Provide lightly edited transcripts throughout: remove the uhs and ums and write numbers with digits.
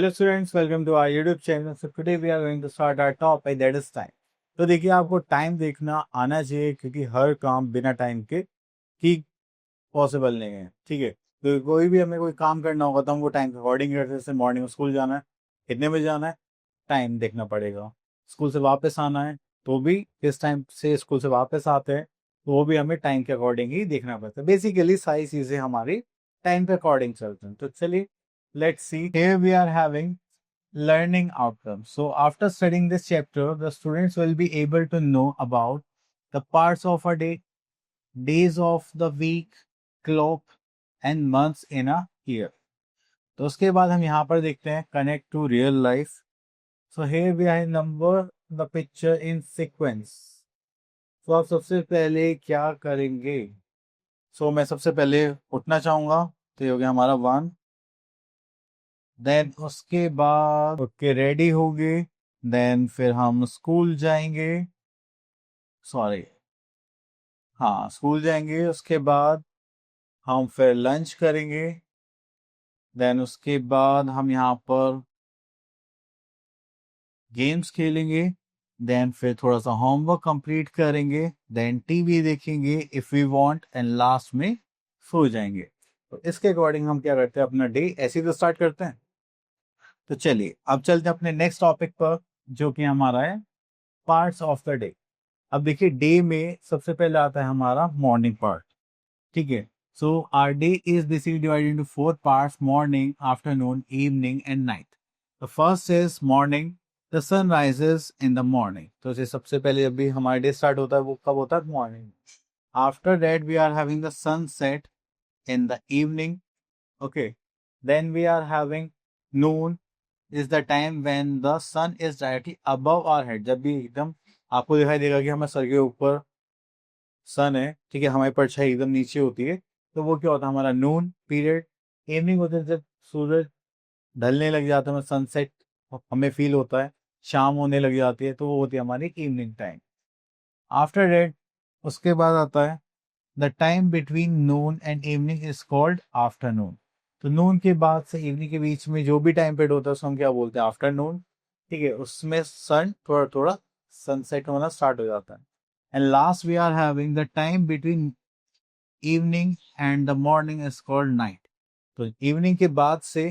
Hello students, welcome to our YouTube channel. So today we are going to start our topic that is time. तो देखिए आपको time देखना आना चाहिए क्योंकि हर काम बिना टाइम के ठीक पॉसिबल नहीं है। ठीक है, तो कोई भी हमें कोई काम करना होगा तो हम वो टाइम के अकॉर्डिंग करते हैं। जैसे मॉर्निंग में स्कूल जाना है, कितने बजे जाना है, टाइम देखना पड़ेगा। स्कूल से वापस आना है तो भी किस टाइम से स्कूल से वापस आते हैं तो वो भी हमें टाइम के अकॉर्डिंग ही देखना पड़ता है। बेसिकली सारी चीज़ें हमारी टाइम के अकॉर्डिंग चलती हैं। तो चलिए let's see. Here we are having learning outcomes. So after studying this chapter, the students will be able to know about the parts of a day, days of the week, clock and months in a year. तो उसके बाद हम यहाँ पर देखते हैं connect to real life. So here we are number the picture in sequence. तो आप सबसे पहले क्या करेंगे? So मैं सबसे पहले उठना चाहूँगा, तो ये हो गया हमारा 1। देन उसके बाद उठ के रेडी हो गए, देन फिर हम स्कूल जाएंगे, सॉरी हाँ स्कूल जाएंगे। उसके बाद हम फिर लंच करेंगे, देन उसके बाद हम यहाँ पर गेम्स खेलेंगे, देन फिर थोड़ा सा होमवर्क कंप्लीट करेंगे, देन टीवी देखेंगे if we want and last में सो जाएंगे। तो इसके अकॉर्डिंग हम क्या करते हैं, अपना डे ऐसे ही तो स्टार्ट करते हैं। तो चलिए अब चलते हैं अपने नेक्स्ट टॉपिक पर, जो कि हमारा है पार्ट्स ऑफ द डे। अब देखिए डे में सबसे पहले आता है हमारा मॉर्निंग पार्ट। ठीक है, so our day is basically divided into 4 parts, morning, afternoon, evening and night. The first is morning, the sun rises in the morning. तो ये सबसे पहले जब भी हमारा डे स्टार्ट होता है वो कब होता है, morning. After that we are having the sunset in the evening. Okay, then we are having noon is the time when the sun is directly above our head. जब भी एकदम आपको दिखाई देगा कि हमें सर के ऊपर सन है, ठीक है, हमारी परछाई एकदम नीचे होती है, तो वो क्या होता है, हमारा नून पीरियड। इवनिंग होते है जब सूरज ढलने लग जाता है, सनसेट हमें फील होता है, शाम होने लग जाती है, तो वो होती है हमारी इवनिंग टाइम। आफ्टर डेट उसके बाद आता है the time between Noon and evening is called afternoon. तो नून के बाद से इवनिंग के बीच में जो भी टाइम पीरियड होता है उसको हम क्या बोलते हैं, आफ्टरनून। ठीक है, उसमें सन थोड़ा थोड़ा सनसेट होना स्टार्ट हो जाता है। And last we are having the time between evening and the morning is called night. तो इवनिंग के बाद से,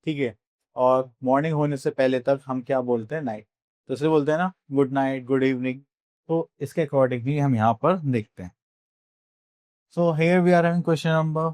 ठीक है, और मॉर्निंग होने से पहले तक हम क्या बोलते हैं, नाइट। तो इसे बोलते हैं ना गुड नाइट, गुड इवनिंग। तो इसके अकॉर्डिंग ही हम यहाँ पर देखते हैं। So here we are having question number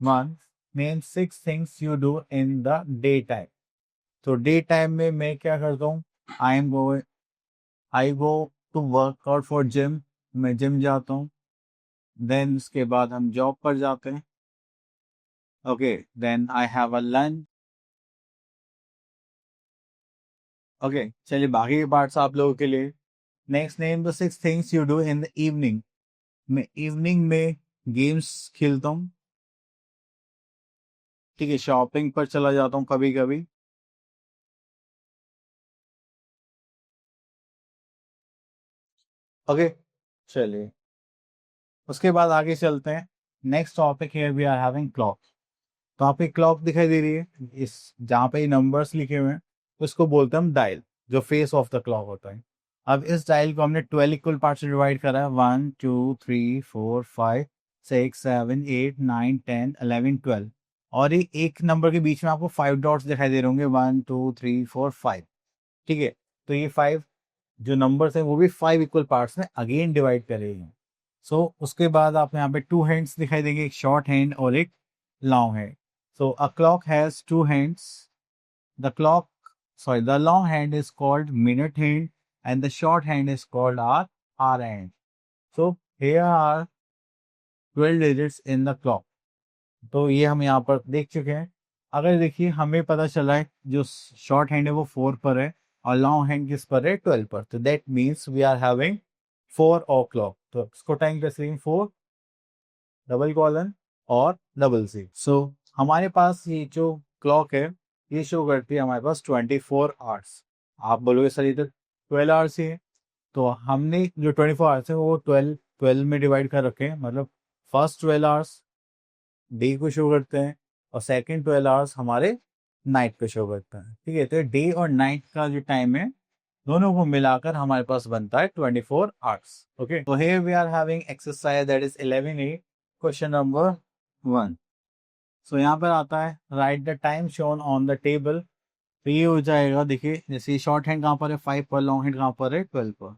1, name 6 things you do in the day time. तो डे टाइम में मैं क्या करता हूँ, I go to work out for gym. मैं जिम जाता हूँ, देन उसके बाद हम जॉब पर जाते हैं। Okay, then I have a lunch. Okay, चलिए बाकी के पार्ट्स आप लोगों के लिए। Next, name the 6 things you do in the evening. मैं इवनिंग में गेम्स खेलता हूँ, ठीक है, शॉपिंग पर चला जाता हूँ कभी कभी। ओके, चलिए उसके बाद आगे चलते हैं। Next topic here we are having clock. तो आपकी क्लॉक दिखाई दे रही है, इस जहाँ पे नंबर्स लिखे हुए हैं उसको बोलते हैं हम डायल, जो फेस ऑफ द क्लॉक होता है। अब इस डायल को हमने 12 इक्वल पार्ट से डिवाइड करा है, 1 2 3 4 5 6 7 8 9 10 11 12। और ये एक नंबर के बीच में आपको 5 डॉट्स दिखाई दे रहे होंगे, 1 2 3 4 5। ठीक है, तो ये 5 जो नंबर्स हैं वो भी 5 इक्वल पार्ट्स में अगेन डिवाइड करे हैं। सो उसके बाद आप यहाँ पे 2 हैंड्स दिखाई देंगे, एक शॉर्ट हैंड और एक long hand. So a clock has 2 hands. The long hand is called minute hand and the short hand is called hour hand. So here are 12 digits in the clock. तो ये हम यहाँ पर देख चुके हैं। अगर देखिए हमें पता चला है जो शॉर्ट हैंड है वो 4 पर है और लॉन्ग हैंड किस पर है, 12 पर। तो that means we are having 4 o'clock। तो इसको टाइम कैसे लिखेंगे, 4 डबल कॉलन और डबल सी। सो हमारे पास ये जो क्लॉक है ये शो करती है हमारे पास 24 आवर्स। आप बोलोगे सर ये तो 12 आवर्स ही है, तो हमने जो 24 आवर्स है वो 12 में डिवाइड कर रखे हैं। मतलब फर्स्ट 12 आवर्स डे को शो करते हैं और सेकंड 12 आवर्स हमारे नाइट पे शो करता है, ठीक है। तो डे और नाइट का जो टाइम है दोनों को मिलाकर हमारे पास बनता है 24 आवर्स। ओके, तो here we are having exercise that is 11A, question number 1। So यहाँ पर आता है right the time shown on the table. तो ये हो जाएगा, देखिए जैसे शॉर्ट हैंड कहाँ पर है 5 पर, लॉन्ग हैंड कहाँ पर है 12 पर।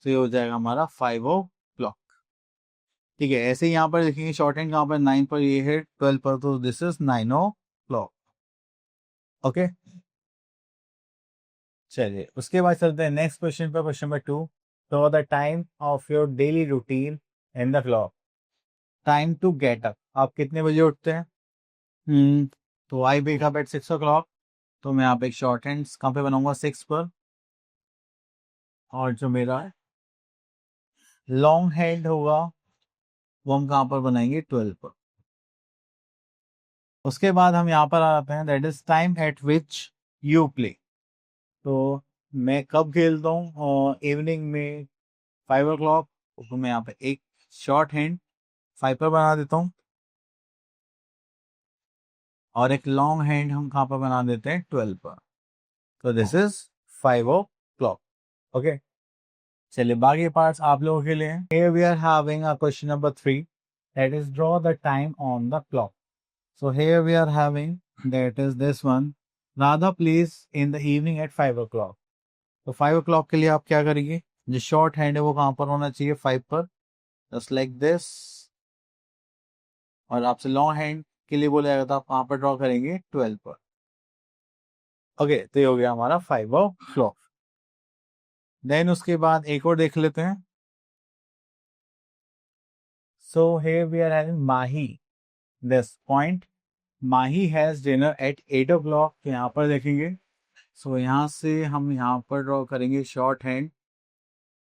तो ये हो जाएगा हमारा 5 o'clock। ठीक है, ऐसे ही यहाँ पर देखेंगे शॉर्ट हैंड कहाँ पर 9 पर, ये है 12 पर, तो दिस इज 9 o'clock। ओके, चलिए उसके बाद चलते हैं नेक्स्ट क्वेश्चन पर, क्वेश्चन नंबर 2। तो the time of your daily routine in the clock. Time to get up, आप कितने बजे उठते हैं? तो आई वेक अप एट 6 o'clock। तो मैं यहाँ पे एक शॉर्ट हैंड कहाँ पे बनाऊंगा 6 पर, और जो मेरा लॉन्ग हैंड होगा वो हम कहाँ पर बनाएंगे 12 पर। उसके बाद हम यहाँ पर आ जाते हैं that is time eight which you play. तो मैं कब खेलता हूँ, और इवनिंग में 5 o'clock। तो मैं यहाँ पे एक शॉर्ट हैंड 5 पर बना देता हूँ, और एक लॉन्ग हैंड हम कहाँ पर बना देते हैं 12 पर। तो दिस इज 5 o'clock। ओके, चलिए बाकी पार्ट्स आप लोगों के लिए। Here we are having a question number 3, that is draw the time on the clock. So here we are having that is this one, Radha plays in the evening at 5 o'clock। तो 5 o'clock के लिए आप क्या करेंगे, जो short hand है वो कहाँ पर होना चाहिए 5 पर, जस्ट लाइक दिस। और आपसे लॉन्ग हैंड के लिए बोला जाएगा तो आप कहाँ पर ड्रॉ करेंगे 12 पर। ओके, तो ये हो गया हमारा 5 o'clock। देन उसके बाद एक और देख लेते हैं। सो here we are having Mahi, this point, Mahi has dinner at 8 o'clock। तो यहाँ पर देखेंगे, सो यहाँ से हम यहाँ पर ड्रॉ करेंगे short hand,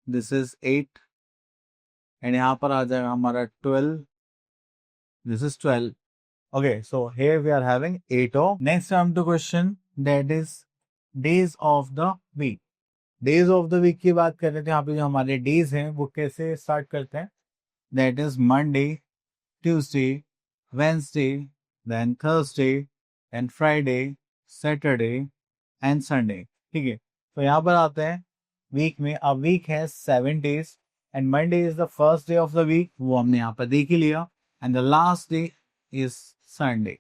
this is 8, and यहाँ पर आ जाएगा हमारा 12, this is 12। Okay, so here we are having 8 o'clock। Next come to question that is days of the week। Days of the week की बात कर रहे थे, यहाँ पे जो हमारे डेज हैं वो कैसे स्टार्ट करते हैं, that is Monday, Tuesday, Wednesday, then Thursday, and Friday, Saturday and Sunday. ठीक है, तो यहाँ पर आते हैं वीक में। अ वीक है 7 days, and Monday is the first day of the week, वो हमने यहाँ पर देख ही लिया, and the last day is Sunday.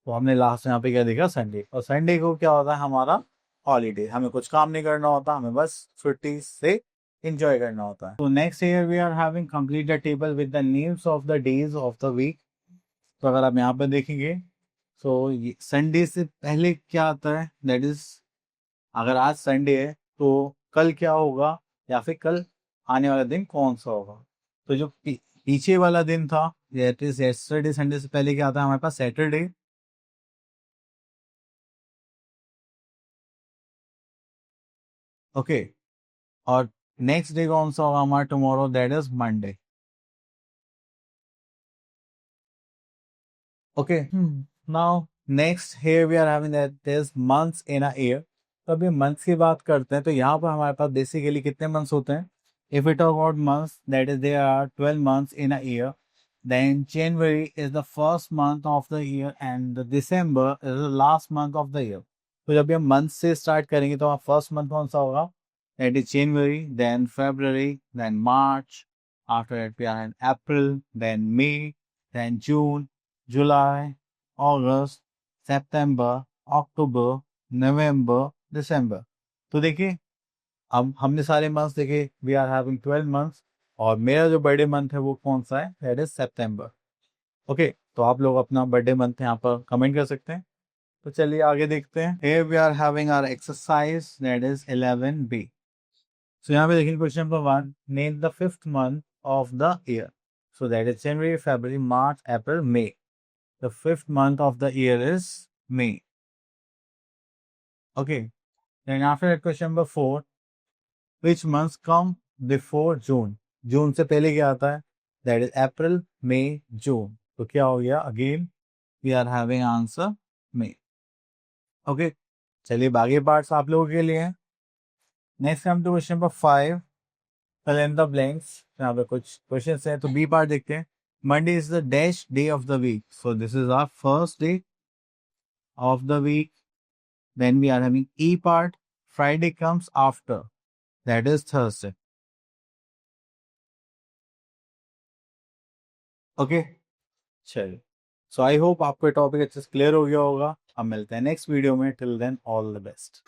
तो हमने लास्ट यहाँ पे क्या देखा, संडे। और संडे को क्या होता है हमारा हॉलीडे, हमें कुछ काम नहीं करना होता, हमें बस छुट्टी से एंजॉय करना होता है। तो next year we are having complete the table with the names of the days of the week. तो अगर आप यहाँ पर देखेंगे, तो संडे से पहले क्या आता है, दैट इज अगर आज संडे है तो कल क्या होगा, या फिर कल आने वाला दिन कौन सा होगा। तो जो पीछे वाला दिन था, दैट इज यस्टरडे, संडे से पहले क्या आता है हमारे पास सैटरडे। ओके, और नेक्स्ट डे कौन सा होगा हमारा tomorrow, that is Monday. Okay, now next here we are having that this months in a year. तो अभी मंथ्स की बात करते हैं, तो यहाँ पर हमारे पास बेसिकली कितने मंथ्स होते हैं, if we talk about months that is there are 12 months in a year। Then January is the first month of the year, and December is the last month of the year. तो जब हम month से start करेंगे तो first month कौन सा होगा, that is January, then February, then March. After that, we are in April, then May, then June, July, August, September, October, November, December। तो देखिए अब हमने सारे मंथ्स देखे, वी आर हैविंग 12 months, और मेरा जो बर्थडे मंथ है वो कौन सा है, दैट इज सितंबर। ओके, तो आप लोग अपना बर्थडे मंथ यहाँ पर कमेंट कर सकते हैं। तो चलिए आगे देखते हैं। Here we are having our exercise that is 11B। So यहाँ पे देखिए question number 1, name the fifth month of the year. So that is January, February, March, April, May. The fifth month of the year is May. Okay, then after that question number 4, which months come before June. जून से पहले क्या आता है, that is अप्रैल, मई, जून। तो क्या हो गया, again we are having answer May. Okay, चलिए बाकी पार्ट्स आप लोगों के लिए हैं। Next come to question number 5, fill in the blanks। यहाँ पे कुछ क्वेश्चंस हैं, तो बी पार्ट देखते हैं। Monday is the dash day of the week, so this is our first day of the week. then we are having E part. Friday comes after, that is Thursday. Okay, चलिए। सो I hope आपको ये topic अच्छे से clear हो गया होगा। अब मिलते हैं नेक्स्ट वीडियो में। Till then all the best.